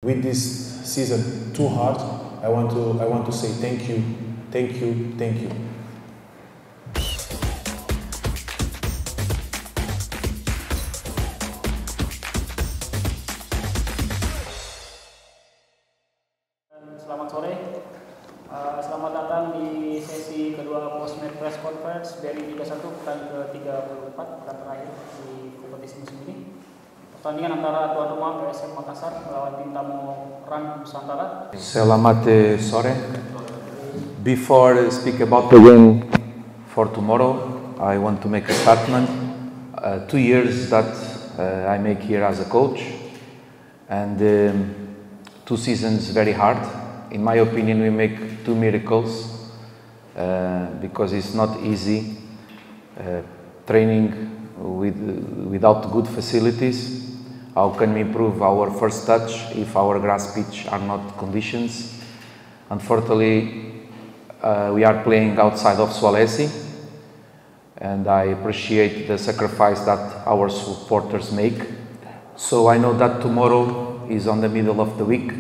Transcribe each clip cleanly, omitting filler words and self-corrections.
with this season too hard, I want to say thank you, thank you, thank you. Selamat sore, selamat datang di sesi kedua post-match press conference dari Liga 1 pekan ke-34, pekan terakhir di kompetisi musim ini. Pertandingan antara tuan rumah PSM Makassar melawan tim tamu Yuran Nusantara. Selamat sore. Before I speak about the win for tomorrow, I want to make a statement. 2 years that I make here as a coach, and 2 seasons very hard. In my opinion, we make 2 miracles because it's not easy training without good facilities. How can we improve our first touch if our grass pitch are not conditions? Unfortunately, we are playing outside of Sulawesi, and I appreciate the sacrifice that our supporters make. So I know that tomorrow is on the middle of the week.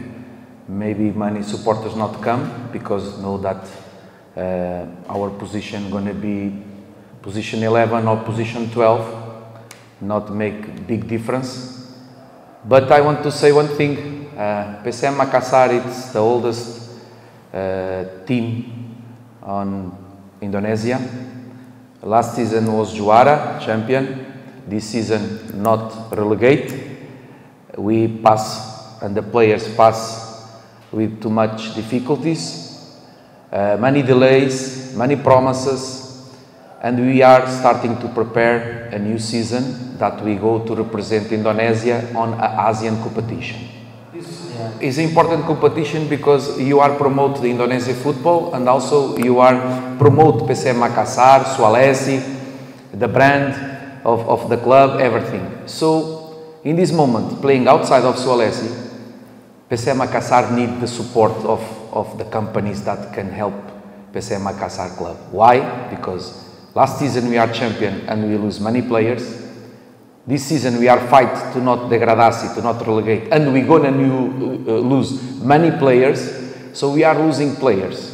Maybe many supporters not come because know that our position gonna be position 11 or position 12, not make big difference. But I want to say one thing. PSM Makassar is the oldest team on Indonesia. Last season was Juara, champion. This season not relegate. We pass and the players pass with too much difficulties, many delays, many promises, and we are starting to prepare a new season that we go to represent Indonesia on an ASEAN competition. It's an important competition because you are promote the Indonesian football, and also you are promote PSM Makassar, Sulawesi, the brand of the club, everything. So in this moment, playing outside of Sulawesi, PSM Makassar need the support of the companies that can help PSM Makassar club. Why? Because last season we are champion and we lose many players. This season we are fight to not degradasi, to not relegate, and we gonna lose many players. So we are losing players,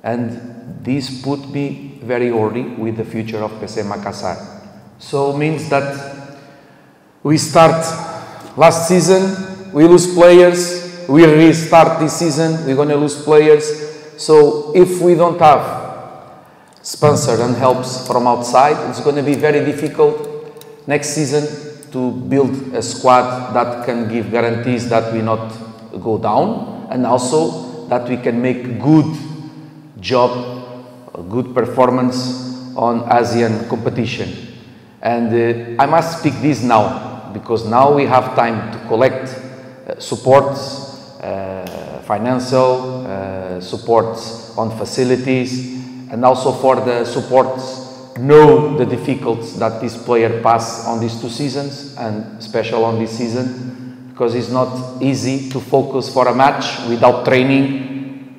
and this put me very worried with the future of PSM Makassar. So means that we start last season. We lose players, we restart this season, we're going to lose players. So if we don't have sponsor and helps from outside, it's going to be very difficult next season to build a squad that can give guarantees that we not go down, and also that we can make good job, good performance on ASEAN competition. And I must speak this now, because now we have time to collect supports, financial supports on facilities, and also for the supports know the difficulties that this player pass on these 2 seasons, and especially on this season, because it's not easy to focus for a match without training,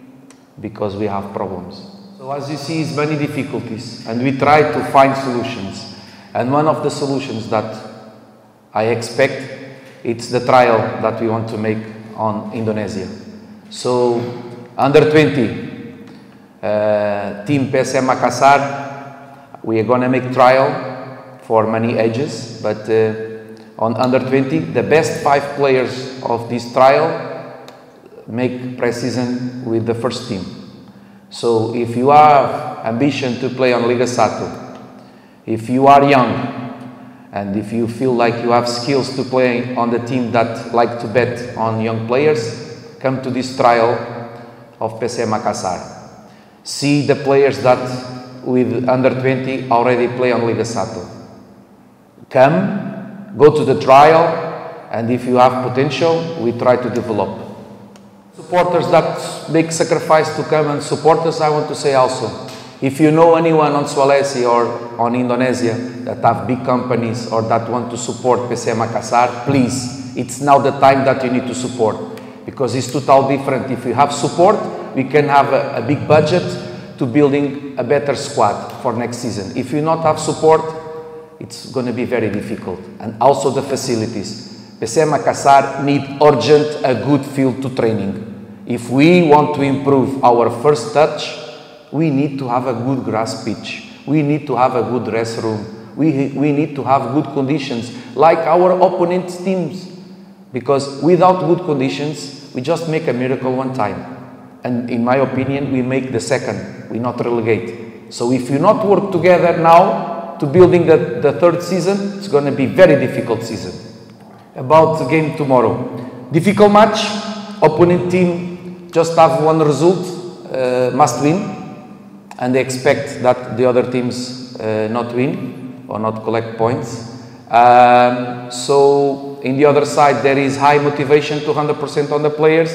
because we have problems. So as you see, it's many difficulties, and we try to find solutions. And one of the solutions that I expect, it's the trial that we want to make on Indonesia. So, under 20, team PSM Makassar, we are going to make trial for many ages, but on under 20, the best 5 players of this trial make pre-season with the first team. So, if you have ambition to play on Liga 1, if you are young, and if you feel like you have skills to play on the team that like to bet on young players, come to this trial of PSM Makassar. See the players that with under 20 already play on Liga 1. Come, go to the trial, and if you have potential, we try to develop. Supporters that make sacrifice to come and support us, I want to say also, if you know anyone on Sulawesi or on Indonesia that have big companies or that want to support PSM Makassar, please, it's now the time that you need to support, because it's totally different. If you have support, we can have a big budget to building a better squad for next season. If you not have support, it's going to be very difficult. And also the facilities. PC Makassar need urgent a good field to training. If we want to improve our first touch, we need to have a good grass pitch. We need to have a good rest room. We need to have good conditions like our opponent's teams. Because without good conditions, we just make a miracle one time. And in my opinion, we make the second. We not relegate. So if you not work together now to building the third season, it's going to be very difficult season. About the game tomorrow. Difficult match. Opponent team just have one result, must win. And they expect that the other teams not win or not collect points. So in the other side, there is high motivation, 200% on the players.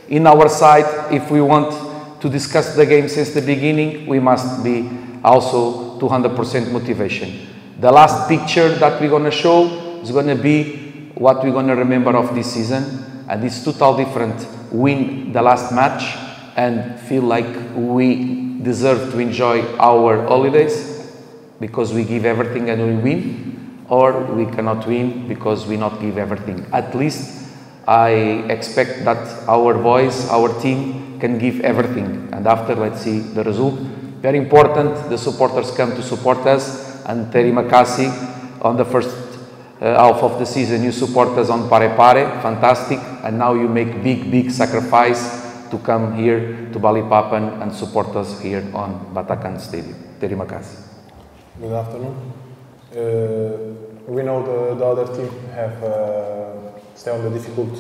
In our side, if we want to discuss the game since the beginning, we must be also 200% motivation. The last picture that we're going to show is going to be what we're going to remember of this season. And it's totally different. Win the last match and feel like we deserve to enjoy our holidays because we give everything and we win, or we cannot win because we not give everything. At least I expect that our boys, our team can give everything, and after let's see the result. Very important, the supporters come to support us, and Terima, Kasih on the first half of the season you support us on Pare, fantastic, and now you make big sacrifice to come here to Balikpapan and support us here on Batakan Stadium. Terima kasih. Good afternoon. We know the other team have stay on the difficult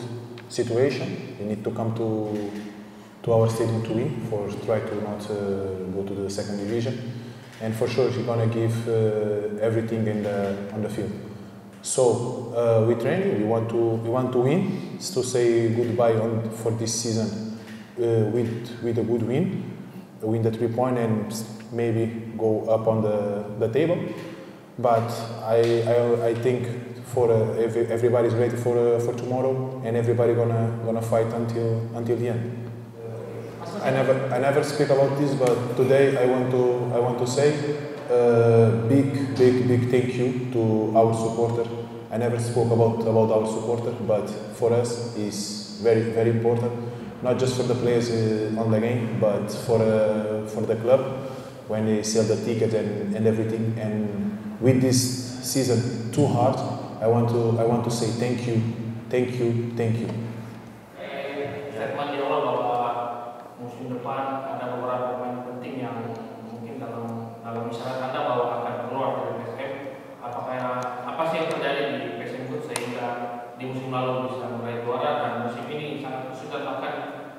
situation. We need to come to our stadium to win, for try to not go to the second division, and for sure we're gonna give everything on the field. So we train. We want to win. It's to say goodbye for this season with a good win the 3 points and maybe go up on the table. But I think for everybody's ready for tomorrow, and everybody gonna fight until the end. I never speak about this, but today I want to say big thank you to our supporter. I never spoke about our supporter, but for us is very important. Not just for the players on the game, but for the club when they sell the tickets and everything. And with this season too hard, I want to say thank you. Statement di awal bahwa musim depan ada beberapa pemain penting yang mungkin dalam isyarat Anda bahwa akan keluar dari PSM. Apa sih yang terjadi di PSM Group sehingga di musim lalu bisa meraih juara dan musim ini sangat kesulitan bahkan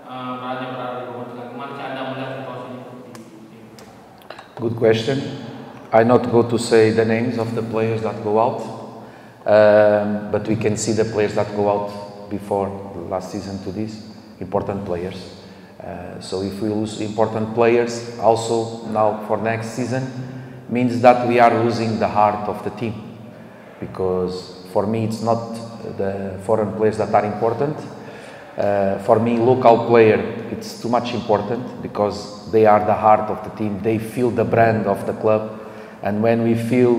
berada di kompetisi. Kemana Anda melihat situasi ini? Good question. I not go to say the names of the players that go out, but we can see the players that go out before last season to this, important players. So if we lose important players, also now for next season, means that we are losing the heart of the team. Because for me, it's not the foreign players that are important. For me, local player, it's too much important because they are the heart of the team. They feel the brand of the club. And when we feel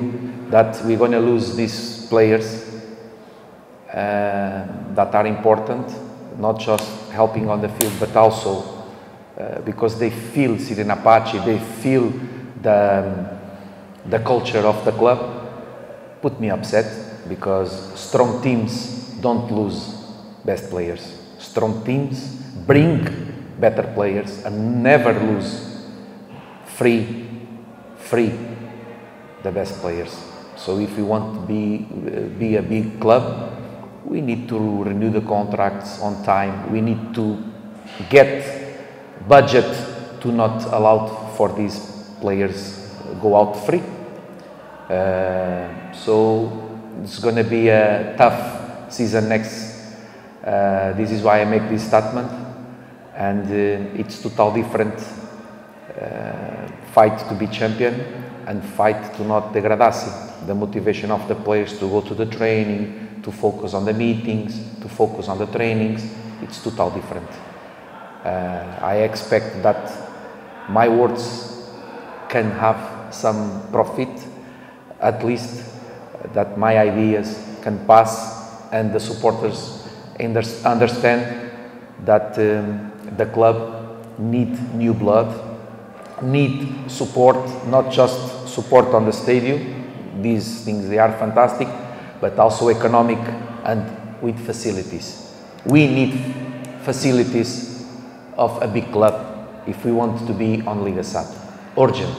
that we're going to lose these players that are important, not just helping on the field, but also because they feel Sirena Apache, they feel the culture of the club, put me upset, because strong teams don't lose best players. Strong teams bring better players and never lose free the best players. So if we want to be a big club, we need to renew the contracts on time. We need to get budget to not allow for these players go out free. So it's going to be a tough season next. This is why I make this statement, and it's totally different. Fight to be champion and fight to not degradasi. The motivation of the players to go to the training, to focus on the meetings, to focus on the trainings, it's totally different. I expect that my words can have some profit, at least that my ideas can pass and the supporters understand that the club need new blood, need support, not just support on the stadium. These things, they are fantastic, but also economic and with facilities. We need facilities of a big club if we want to be on Liga SAT. Urgent.